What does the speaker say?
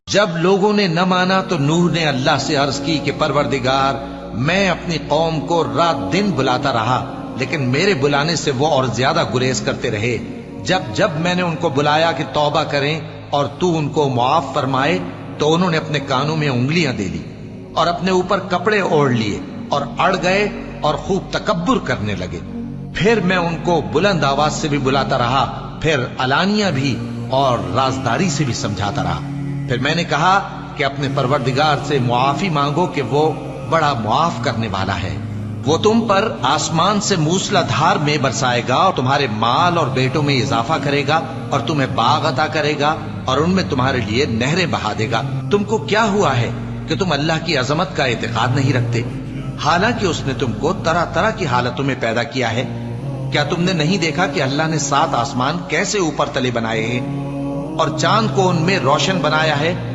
جب لوگوں نے نہ مانا تو نوح نے اللہ سے عرض کی کہ پروردگار، میں اپنی قوم کو رات دن بلاتا رہا، لیکن میرے بلانے سے وہ اور زیادہ گریز کرتے رہے۔ جب میں نے ان کو بلایا کہ توبہ کریں اور تو ان کو معاف فرمائے، تو انہوں نے اپنے کانوں میں انگلیاں دے لی اور اپنے اوپر کپڑے اوڑھ لیے اور اڑ گئے اور خوب تکبر کرنے لگے۔ پھر میں ان کو بلند آواز سے بھی بلاتا رہا، پھر علانیہ بھی اور رازداری سے بھی سمجھاتا رہا۔ پھر میں نے کہا کہ اپنے پروردگار سے معافی مانگو کہ وہ بڑا معاف کرنے والا ہے۔ وہ تم پر آسمان سے موسلا دھار میں برسائے گا اور تمہارے مال اور بیٹوں میں اضافہ کرے گا اور تمہیں باغ عطا کرے گا اور ان میں تمہارے لیے نہریں بہا دے گا۔ تم کو کیا ہوا ہے کہ تم اللہ کی عظمت کا اعتقاد نہیں رکھتے، حالانکہ اس نے تم کو طرح طرح کی حالتوں میں پیدا کیا ہے؟ کیا تم نے نہیں دیکھا کہ اللہ نے 7 آسمان کیسے اوپر تلے بنائے ہیں اور چاند کو ان میں روشن بنایا ہے؟